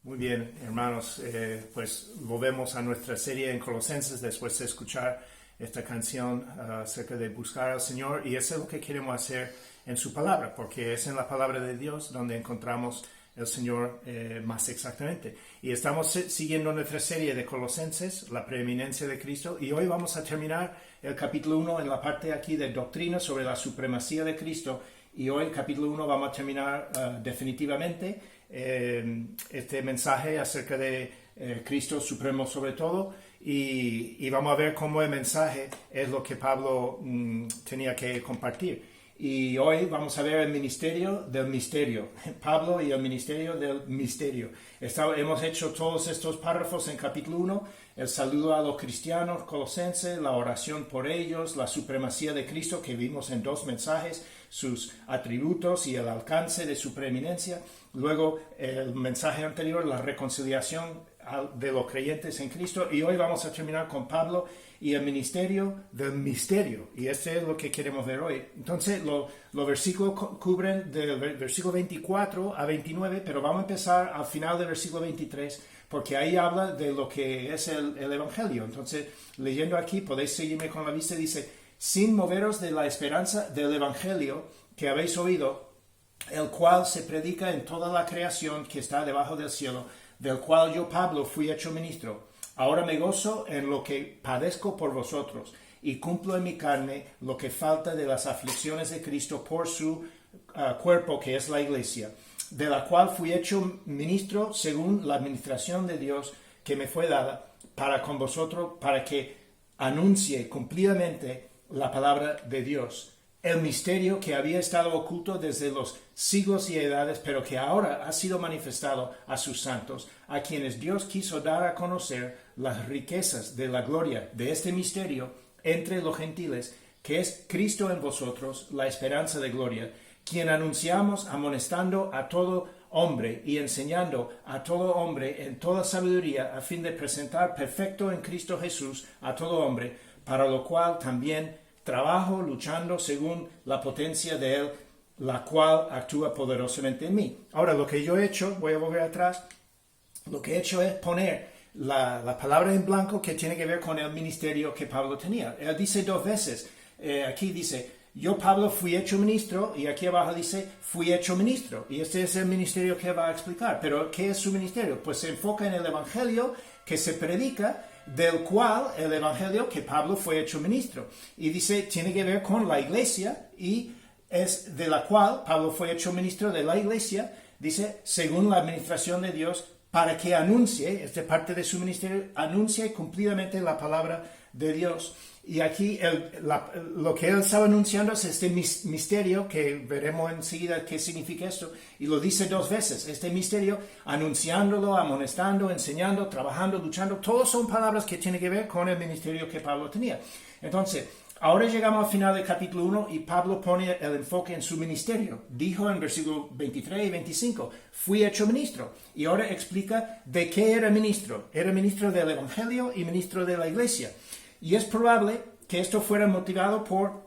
Muy bien, hermanos, pues volvemos a nuestra serie en Colosenses después de escuchar esta canción acerca de buscar al Señor, y eso es lo que queremos hacer en su palabra, porque es en la palabra de Dios donde encontramos el Señor más exactamente. Y estamos siguiendo nuestra serie de Colosenses, la preeminencia de Cristo, y hoy vamos a terminar el capítulo 1 en la parte aquí de doctrina sobre la supremacía de Cristo, y hoy el capítulo 1 vamos a terminar definitivamente este mensaje acerca de Cristo supremo sobre todo, y vamos a ver cómo el mensaje es lo que Pablo tenía que compartir. Y hoy vamos a ver el ministerio del misterio, Pablo y el ministerio del misterio. Hemos hecho todos estos párrafos en capítulo 1, el saludo a los cristianos colosenses, la oración por ellos, la supremacía de Cristo que vimos en dos mensajes, sus atributos y el alcance de su preeminencia. Luego el mensaje anterior, la reconciliación de los creyentes en Cristo. Y hoy vamos a terminar con Pablo y el ministerio del misterio. Y este es lo que queremos ver hoy. Entonces los versículos cubren del versículo 24 a 29, pero vamos a empezar al final del versículo 23, porque ahí habla de lo que es el Evangelio. Entonces, leyendo aquí, podéis seguirme con la vista, dice: sin moveros de la esperanza del Evangelio que habéis oído, el cual se predica en toda la creación que está debajo del cielo, del cual yo, Pablo, fui hecho ministro. Ahora me gozo en lo que padezco por vosotros, y cumplo en mi carne lo que falta de las aflicciones de Cristo por su cuerpo, que es la iglesia, de la cual fui hecho ministro según la administración de Dios que me fue dada para con vosotros, para que anuncie cumplidamente la palabra de Dios, el misterio que había estado oculto desde los siglos y edades, pero que ahora ha sido manifestado a sus santos, a quienes Dios quiso dar a conocer las riquezas de la gloria de este misterio entre los gentiles, que es Cristo en vosotros, la esperanza de gloria, quien anunciamos amonestando a todo hombre y enseñando a todo hombre en toda sabiduría, a fin de presentar perfecto en Cristo Jesús a todo hombre, para lo cual también trabajo luchando según la potencia de Él, la cual actúa poderosamente en mí. Ahora, lo que yo he hecho, voy a volver atrás, lo que he hecho es poner la palabra en blanco que tiene que ver con el ministerio que Pablo tenía. Él dice dos veces, aquí dice: yo, Pablo, fui hecho ministro, y aquí abajo dice: fui hecho ministro. Y este es el ministerio que va a explicar. Pero, ¿qué es su ministerio? Pues se enfoca en el evangelio que se predica, del cual el evangelio que Pablo fue hecho ministro. Y dice, tiene que ver con la iglesia, y es de la cual Pablo fue hecho ministro de la iglesia, dice, según la administración de Dios, para que anuncie, esta parte de su ministerio, anuncie cumplidamente la palabra de Dios. Y aquí lo que él estaba anunciando es este misterio, que veremos enseguida qué significa esto, y lo dice dos veces, este misterio, anunciándolo, amonestando, enseñando, trabajando, luchando, todos son palabras que tienen que ver con el ministerio que Pablo tenía. Entonces, ahora llegamos al final del capítulo 1 y Pablo pone el enfoque en su ministerio. Dijo en versículos 23 y 25, fui hecho ministro. Y ahora explica de qué era ministro. Era ministro del evangelio y ministro de la iglesia. Y es probable que esto fuera motivado por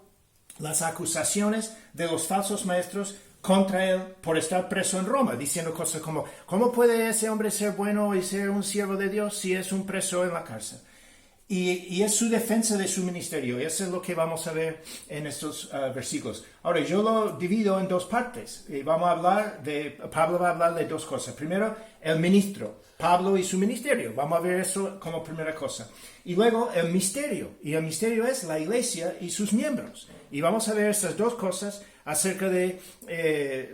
las acusaciones de los falsos maestros contra él por estar preso en Roma, diciendo cosas como: ¿cómo puede ese hombre ser bueno y ser un siervo de Dios si es un preso en la cárcel? Y es su defensa de su ministerio, y eso es lo que vamos a ver en estos versículos. Ahora, yo lo divido en dos partes, y Pablo va a hablar de dos cosas. Primero, el ministro, Pablo y su ministerio. Vamos a ver eso como primera cosa. Y luego, el misterio, y el misterio es la iglesia y sus miembros. Y vamos a ver estas dos cosas acerca de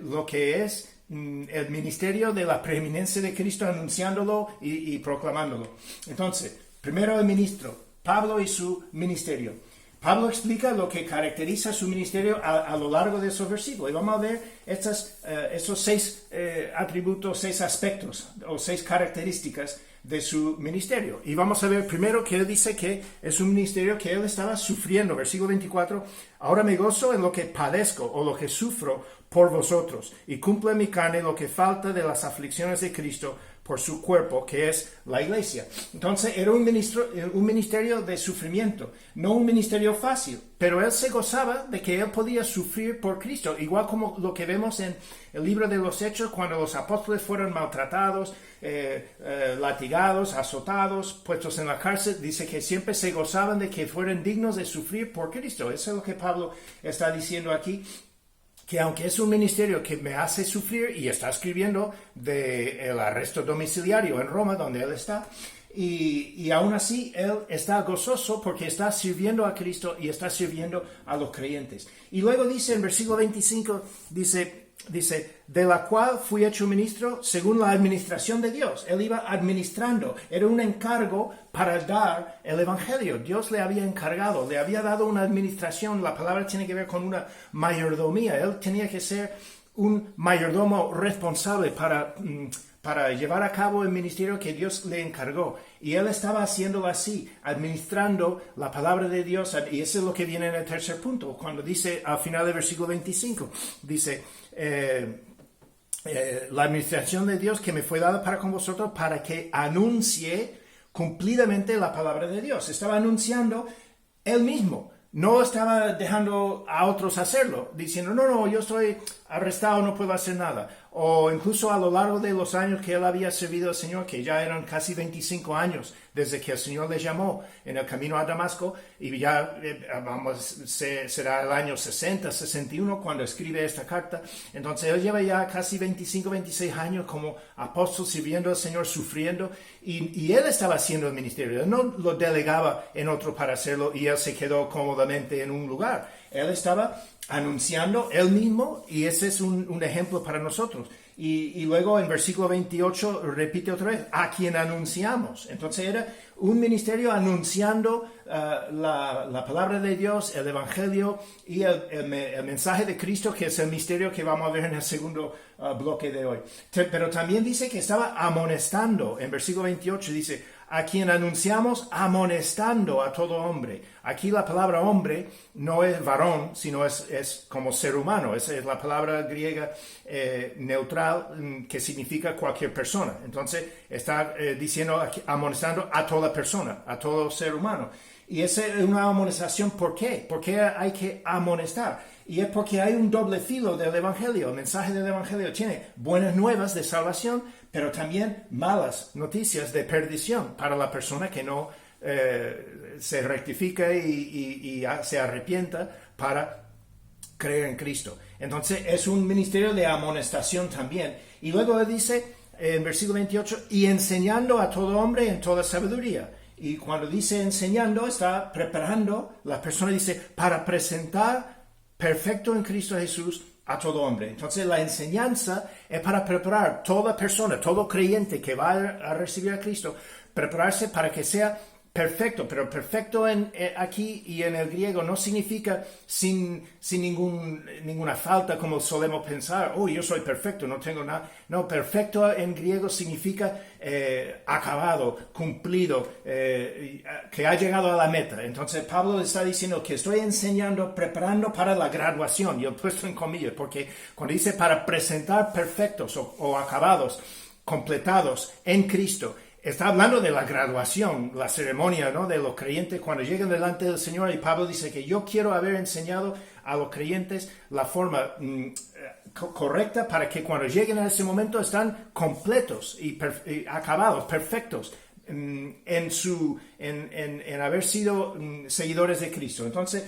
lo que es el ministerio de la preeminencia de Cristo, anunciándolo y proclamándolo. Entonces, primero el ministro, Pablo y su ministerio. Pablo explica lo que caracteriza su ministerio a lo largo de esos versículos. Y vamos a ver esos 6 atributos, 6 aspectos o 6 características de su ministerio. Y vamos a ver primero que él dice que es un ministerio que él estaba sufriendo. Versículo 24, ahora me gozo en lo que padezco o lo que sufro por vosotros, y cumplo en mi carne lo que falta de las aflicciones de Cristo por su cuerpo, que es la iglesia. Entonces era un ministerio de sufrimiento, no un ministerio fácil, pero él se gozaba de que él podía sufrir por Cristo, igual como lo que vemos en el libro de los Hechos, cuando los apóstoles fueron maltratados, latigados, azotados, puestos en la cárcel. Dice que siempre se gozaban de que fueran dignos de sufrir por Cristo. Eso es lo que Pablo está diciendo aquí, que aunque es un ministerio que me hace sufrir, y está escribiendo del arresto domiciliario en Roma, donde él está, y aún así él está gozoso porque está sirviendo a Cristo y está sirviendo a los creyentes. Y luego dice en versículo 25, dice, de la cual fui hecho ministro según la administración de Dios. Él iba administrando, era un encargo para dar el evangelio. Dios le había encargado, le había dado una administración. La palabra tiene que ver con una mayordomía. Él tenía que ser un mayordomo responsable para llevar a cabo el ministerio que Dios le encargó. Y él estaba haciéndolo así, administrando la palabra de Dios. Y eso es lo que viene en el tercer punto, cuando dice al final del versículo 25, dice, la administración de Dios que me fue dada para con vosotros, para que anuncie cumplidamente la palabra de Dios. Estaba anunciando él mismo. No estaba dejando a otros hacerlo, diciendo, no, yo estoy arrestado, no puedo hacer nada. O incluso a lo largo de los años que él había servido al Señor, que ya eran casi 25 años desde que el Señor le llamó en el camino a Damasco, y ya será el año 60, 61 cuando escribe esta carta. Entonces él lleva ya casi 25, 26 años como apóstol sirviendo al Señor, sufriendo, y él estaba haciendo el ministerio. Él no lo delegaba en otro para hacerlo y él se quedó cómodamente en un lugar. Él estaba anunciando él mismo, y ese es un ejemplo para nosotros. Y luego en versículo 28 repite otra vez, a quien anunciamos. Entonces era un ministerio anunciando la palabra de Dios, el evangelio y el mensaje de Cristo, que es el misterio que vamos a ver en el segundo bloque de hoy. Pero también dice que estaba amonestando. En versículo 28 dice, a quien anunciamos amonestando a todo hombre. Aquí la palabra hombre no es varón, sino es como ser humano. Esa es la palabra griega neutral, que significa cualquier persona. Entonces está diciendo amonestando a toda persona, a todo ser humano. Y esa es una amonestación. ¿Por qué? Porque hay que amonestar. Y es porque hay un doble filo del evangelio. El mensaje del evangelio tiene buenas nuevas de salvación, pero también malas noticias de perdición para la persona que no se rectifica y se arrepienta para creer en Cristo. Entonces es un ministerio de amonestación también. Y luego dice en versículo 28, y enseñando a todo hombre en toda sabiduría. Y cuando dice enseñando, está preparando, la persona dice, para presentar perfecto en Cristo Jesús a todo hombre. Entonces la enseñanza es para preparar toda persona, todo creyente que va a recibir a Cristo, prepararse para que sea perfecto. Pero perfecto aquí y en el griego no significa sin ninguna falta, como solemos pensar, yo soy perfecto, no tengo nada. No, perfecto en griego significa acabado, cumplido, que ha llegado a la meta. Entonces Pablo está diciendo que estoy enseñando, preparando para la graduación. Yo he puesto en comillas, porque cuando dice para presentar perfectos o acabados, completados en Cristo, está hablando de la graduación, la ceremonia, ¿no?, de los creyentes cuando llegan delante del Señor. Y Pablo dice que yo quiero haber enseñado a los creyentes la forma correcta para que cuando lleguen a ese momento están completos y acabados, perfectos en haber sido seguidores de Cristo. Entonces,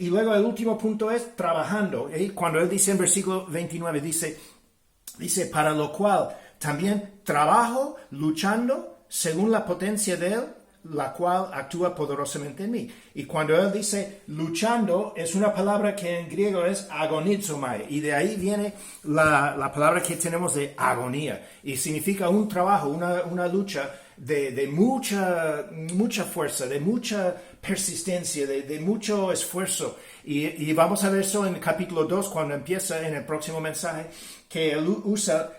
y luego el último punto es trabajando. Cuando él dice en versículo 29, dice para lo cual también trabajo luchando según la potencia de él, la cual actúa poderosamente en mí. Y cuando él dice luchando, es una palabra que en griego es agonizomai, y de ahí viene la palabra que tenemos de agonía, y significa un trabajo, una lucha de mucha fuerza, de mucha persistencia, de mucho esfuerzo. Y vamos a ver eso en el capítulo 2, cuando empieza en el próximo mensaje, que él usa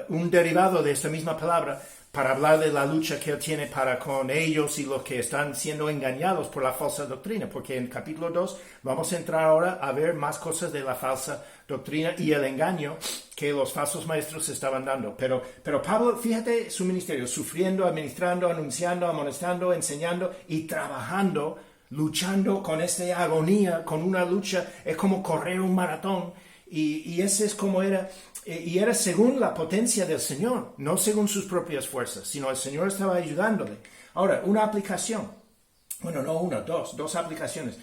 un derivado de esta misma palabra para hablar de la lucha que él tiene para con ellos y los que están siendo engañados por la falsa doctrina, porque en capítulo 2 vamos a entrar ahora a ver más cosas de la falsa doctrina y el engaño que los falsos maestros estaban dando. Pero Pablo, fíjate su ministerio, sufriendo, administrando, anunciando, amonestando, enseñando y trabajando, luchando con esta agonía, con una lucha, es como correr un maratón, y ese es como era, y era según la potencia del Señor, no según sus propias fuerzas, sino el Señor estaba ayudándole. Ahora, una aplicación, bueno, no una, dos aplicaciones.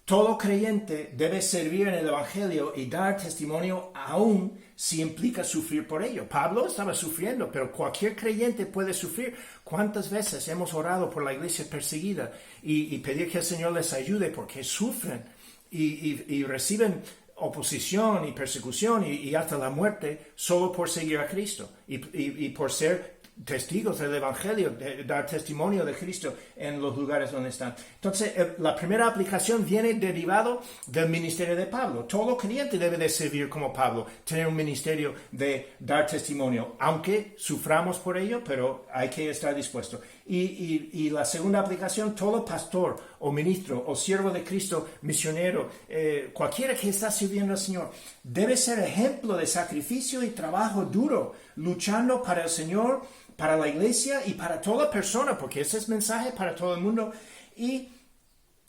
Todo creyente debe servir en el Evangelio y dar testimonio aún si implica sufrir por ello. Pablo estaba sufriendo, pero cualquier creyente puede sufrir. ¿Cuántas veces hemos orado por la iglesia perseguida y pedir que el Señor les ayude porque sufren y reciben oposición y persecución y hasta la muerte solo por seguir a Cristo y por ser testigos del Evangelio, de dar testimonio de Cristo en los lugares donde están? Entonces, la primera aplicación viene derivado del ministerio de Pablo. Todo creyente debe de servir como Pablo, tener un ministerio de dar testimonio, aunque suframos por ello, pero hay que estar dispuesto. Y la segunda aplicación, todo pastor o ministro o siervo de Cristo, misionero, cualquiera que está sirviendo al Señor, debe ser ejemplo de sacrificio y trabajo duro, luchando para el Señor, para la iglesia y para toda persona, porque ese es mensaje para todo el mundo. Y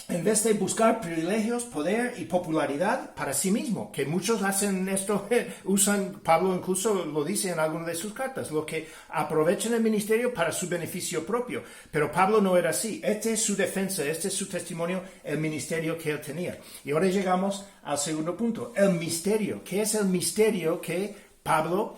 en vez de buscar privilegios, poder y popularidad para sí mismo, que muchos hacen esto, usan, Pablo incluso lo dice en alguna de sus cartas, lo que aprovechan el ministerio para su beneficio propio. Pero Pablo no era así. Este es su defensa, este es su testimonio, el ministerio que él tenía. Y ahora llegamos al segundo punto, el misterio. ¿Qué es el misterio que Pablo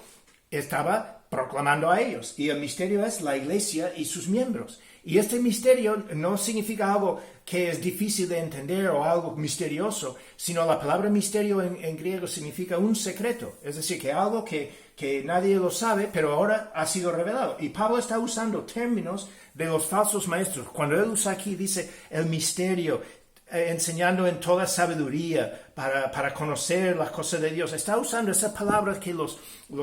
estaba proclamando a ellos? Y el misterio es la iglesia y sus miembros. Y este misterio no significa algo que es difícil de entender o algo misterioso, sino la palabra misterio en griego significa un secreto. Es decir, que algo que nadie lo sabe, pero ahora ha sido revelado. Y Pablo está usando términos de los falsos maestros. Cuando él usa aquí, dice el misterio, enseñando en toda sabiduría para conocer las cosas de Dios. Está usando esas palabras que los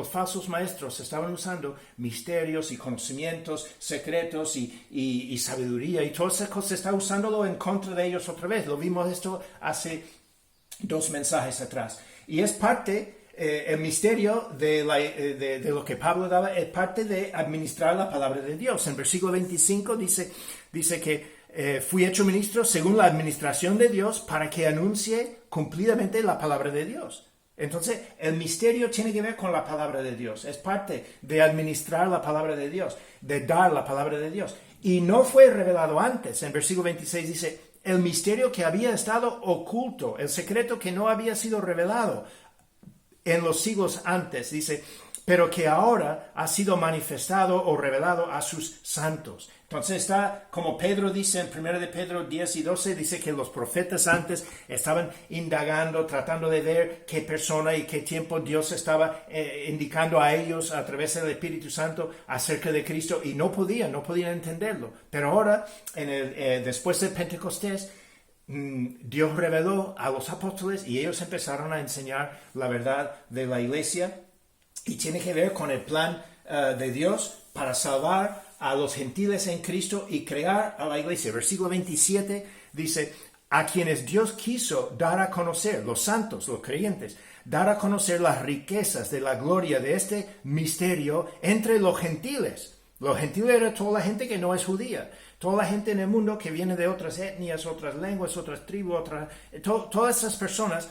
falsos maestros estaban usando, misterios y conocimientos secretos y sabiduría y todas esas cosas. Está usándolo en contra de ellos otra vez. Lo vimos esto hace 2 mensajes atrás. Y es parte, el misterio de lo que Pablo daba, es parte de administrar la palabra de Dios. En versículo 25 dice que fui hecho ministro según la administración de Dios para que anuncie cumplidamente la palabra de Dios. Entonces, el misterio tiene que ver con la palabra de Dios. Es parte de administrar la palabra de Dios, de dar la palabra de Dios. Y no fue revelado antes. En versículo 26 dice, el misterio que había estado oculto, el secreto que no había sido revelado en los siglos antes, dice, pero que ahora ha sido manifestado o revelado a sus santos. Entonces está, como Pedro dice en 1 de Pedro 10 y 12, dice que los profetas antes estaban indagando, tratando de ver qué persona y qué tiempo Dios estaba indicando a ellos a través del Espíritu Santo acerca de Cristo, y no podían entenderlo. Pero ahora, después de Pentecostés, Dios reveló a los apóstoles y ellos empezaron a enseñar la verdad de la iglesia, y tiene que ver con el plan de Dios para salvar a los gentiles en Cristo y crear a la iglesia. Versículo 27 dice, a quienes Dios quiso dar a conocer, los santos, los creyentes, dar a conocer las riquezas de la gloria de este misterio entre los gentiles. Los gentiles eran toda la gente que no es judía, toda la gente en el mundo que viene de otras etnias, otras lenguas, otras tribus, todas esas personas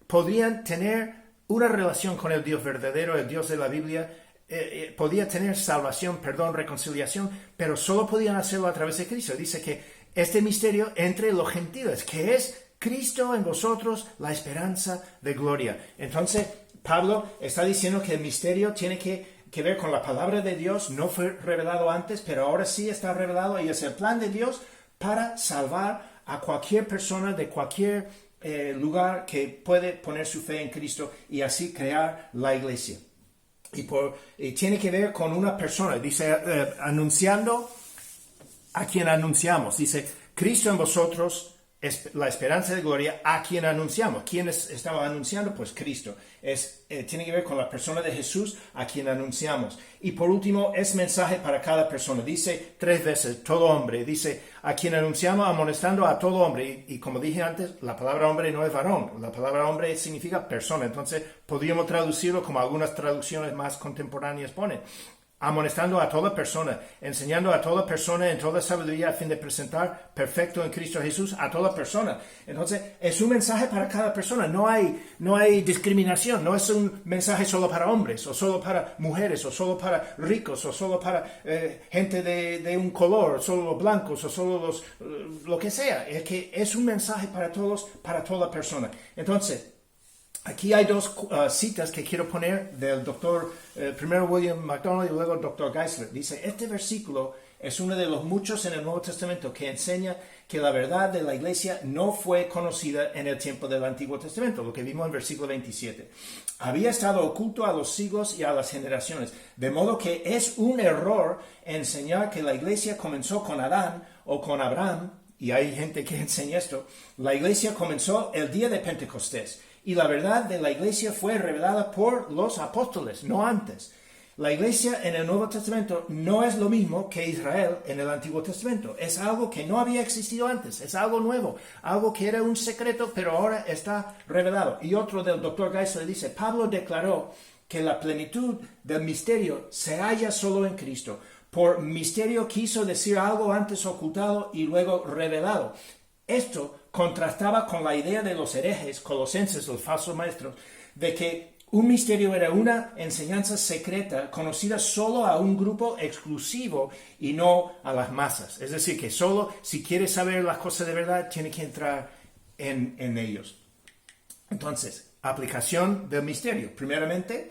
podrían tener una relación con el Dios verdadero, el Dios de la Biblia. Podía tener salvación, perdón, reconciliación, pero solo podían hacerlo a través de Cristo. Dice que este misterio entre los gentiles, que es Cristo en vosotros, la esperanza de gloria. Entonces, Pablo está diciendo que el misterio tiene que ver con la palabra de Dios. No fue revelado antes, pero ahora sí está revelado, y es el plan de Dios para salvar a cualquier persona de cualquier lugar que puede poner su fe en Cristo y así crear la iglesia. Y tiene que ver con una persona, dice, anunciando a quien anunciamos. Dice, Cristo en vosotros, la esperanza de gloria a quien anunciamos. ¿Quién estaba anunciando? Pues Cristo. Tiene que ver con la persona de Jesús a quien anunciamos. Y por último, es mensaje para cada persona. Dice 3 veces, todo hombre. Dice, a quien anunciamos, amonestando a todo hombre. Y como dije antes, la palabra hombre no es varón. La palabra hombre significa persona. Entonces, podríamos traducirlo como algunas traducciones más contemporáneas ponen. Amonestando a toda persona, enseñando a toda persona en toda sabiduría a fin de presentar perfecto en Cristo Jesús a toda persona. Entonces, es un mensaje para cada persona. No hay discriminación. No es un mensaje solo para hombres, o solo para mujeres, o solo para ricos, o solo para gente de un color, solo los blancos, o solo lo que sea. Es que es un mensaje para todos, para toda persona. Entonces, aquí hay 2 citas que quiero poner del doctor, primero William MacDonald y luego el doctor Geisler. Dice, este versículo es uno de los muchos en el Nuevo Testamento que enseña que la verdad de la iglesia no fue conocida en el tiempo del Antiguo Testamento, lo que vimos en versículo 27. Había estado oculto a los siglos y a las generaciones, de modo que es un error enseñar que la iglesia comenzó con Adán o con Abraham, y hay gente que enseña esto. La iglesia comenzó el día de Pentecostés. Y la verdad de la iglesia fue revelada por los apóstoles, no antes. La iglesia en el Nuevo Testamento no es lo mismo que Israel en el Antiguo Testamento. Es algo que no había existido antes, es algo nuevo, algo que era un secreto, pero ahora está revelado. Y otro del doctor Geisler dice, Pablo declaró que la plenitud del misterio se halla solo en Cristo. Por misterio quiso decir algo antes ocultado y luego revelado. Esto contrastaba con la idea de los herejes colosenses, los falsos maestros, de que un misterio era una enseñanza secreta conocida solo a un grupo exclusivo y no a las masas. Es decir, que solo si quieres saber las cosas de verdad, tiene que entrar en ellos. Entonces, aplicación del misterio. Primeramente,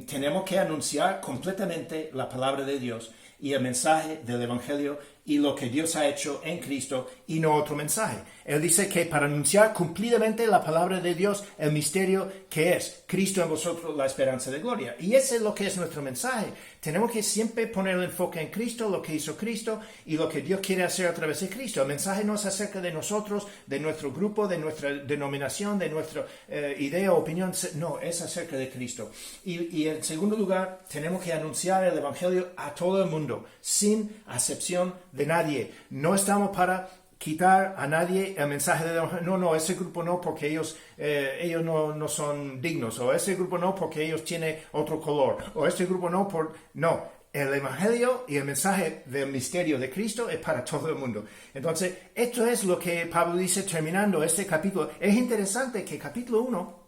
tenemos que anunciar completamente la palabra de Dios y el mensaje del Evangelio y lo que Dios ha hecho en Cristo y no otro mensaje. Él dice que para anunciar cumplidamente la palabra de Dios, el misterio que es Cristo en vosotros, la esperanza de gloria. Y ese es lo que es nuestro mensaje. Tenemos que siempre poner el enfoque en Cristo, lo que hizo Cristo y lo que Dios quiere hacer a través de Cristo. El mensaje no es acerca de nosotros, de nuestro grupo, de nuestra denominación, de nuestra idea o opinión. No, es acerca de Cristo. Y en segundo lugar, tenemos que anunciar el Evangelio a todo el mundo, sin acepción de nadie. No estamos para quitar a nadie el mensaje de no, ese grupo no porque ellos no son dignos, o ese grupo no porque ellos tienen otro color, o ese grupo no por... No, el Evangelio y el mensaje del misterio de Cristo es para todo el mundo. Entonces, esto es lo que Pablo dice terminando este capítulo. Es interesante que capítulo 1,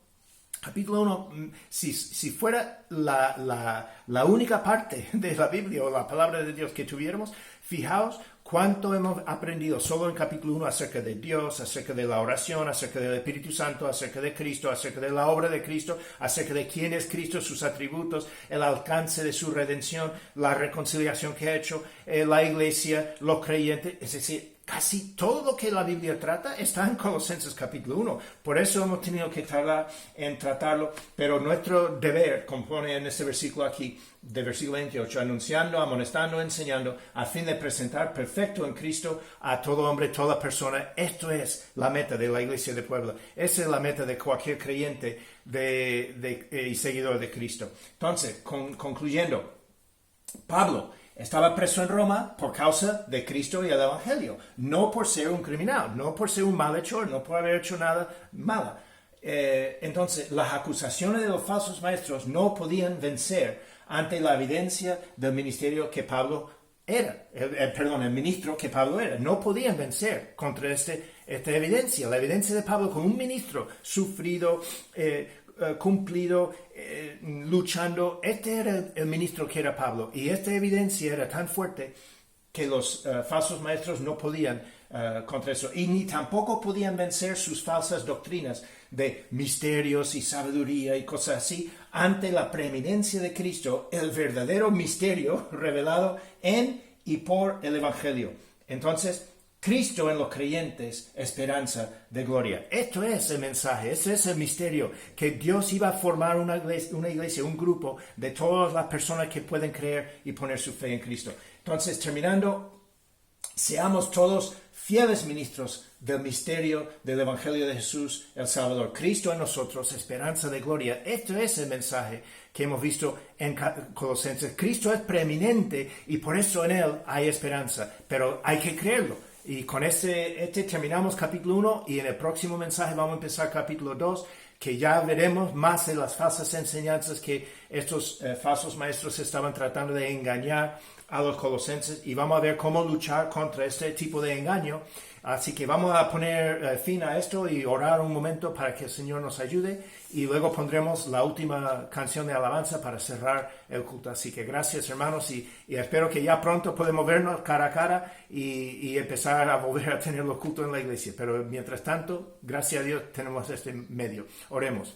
si fuera la única parte de la Biblia o la palabra de Dios que tuviéramos, fijaos cuánto hemos aprendido solo en capítulo 1 acerca de Dios, acerca de la oración, acerca del Espíritu Santo, acerca de Cristo, acerca de la obra de Cristo, acerca de quién es Cristo, sus atributos, el alcance de su redención, la reconciliación que ha hecho, la iglesia, los creyentes, es decir, casi todo lo que la Biblia trata está en Colosenses capítulo 1. Por eso hemos tenido que tardar en tratarlo, pero nuestro deber, como pone en este versículo aquí, de versículo 28, anunciando, amonestando, enseñando, a fin de presentar perfecto en Cristo a todo hombre, toda persona. Esto es la meta de la Iglesia de Puebla. Esa es la meta de cualquier creyente y seguidor de Cristo. Entonces, concluyendo, Pablo estaba preso en Roma por causa de Cristo y el Evangelio, no por ser un criminal, no por ser un malhechor, no por haber hecho nada malo. Entonces, las acusaciones de los falsos maestros no podían vencer ante la evidencia del ministerio que Pablo era, el ministro que Pablo era. No podían vencer contra esta evidencia, la evidencia de Pablo como un ministro sufrido, cumplido, luchando. Este era el ministro que era Pablo, y esta evidencia era tan fuerte que los falsos maestros no podían contra eso, y ni tampoco podían vencer sus falsas doctrinas de misterios y sabiduría y cosas así ante la preeminencia de Cristo, el verdadero misterio revelado en y por el Evangelio. Entonces, Cristo en los creyentes, esperanza de gloria. Esto es el mensaje, ese es el misterio, que Dios iba a formar una iglesia, un grupo de todas las personas que pueden creer y poner su fe en Cristo. Entonces, terminando, seamos todos fieles ministros del misterio del Evangelio de Jesús, el Salvador. Cristo en nosotros, esperanza de gloria. Este es el mensaje que hemos visto en Colosenses. Cristo es preeminente y por eso en Él hay esperanza, pero hay que creerlo. Y con este terminamos capítulo 1 y en el próximo mensaje vamos a empezar capítulo 2, que ya veremos más de las falsas enseñanzas que estos falsos maestros estaban tratando de engañar a los colosenses, y vamos a ver cómo luchar contra este tipo de engaño. Así que vamos a poner fin a esto y orar un momento para que el Señor nos ayude, y luego pondremos la última canción de alabanza para cerrar el culto. Así que gracias, hermanos, y espero que ya pronto podamos vernos cara a cara y empezar a volver a tener los cultos en la iglesia. Pero mientras tanto, gracias a Dios tenemos este medio. Oremos.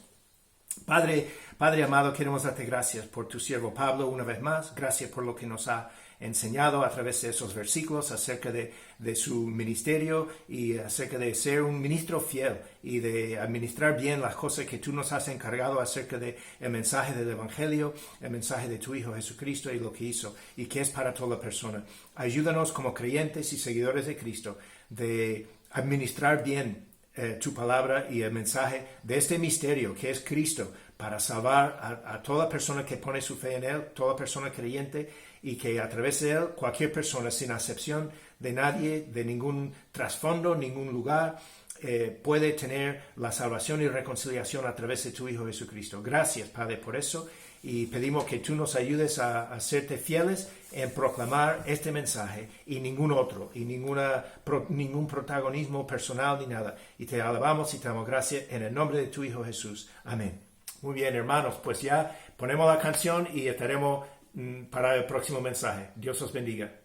Padre amado, queremos darte gracias por tu siervo Pablo una vez más. Gracias por lo que nos ha enseñado a través de esos versículos acerca de su ministerio y acerca de ser un ministro fiel y de administrar bien las cosas que tú nos has encargado acerca del mensaje del Evangelio, el mensaje de tu Hijo Jesucristo y lo que hizo y que es para toda persona. Ayúdanos como creyentes y seguidores de Cristo de administrar bien tu palabra y el mensaje de este misterio que es Cristo, para salvar a toda persona que pone su fe en Él, toda persona creyente, y que a través de Él cualquier persona, sin acepción de nadie, de ningún trasfondo, ningún lugar, puede tener la salvación y reconciliación a través de tu Hijo Jesucristo. Gracias, Padre, por eso, y pedimos que tú nos ayudes a serte fieles en proclamar este mensaje y ningún otro, y ningún protagonismo personal ni nada. Y te alabamos y te damos gracias en el nombre de tu Hijo Jesús. Amén. Muy bien, hermanos, pues ya ponemos la canción y estaremos para el próximo mensaje. Dios os bendiga.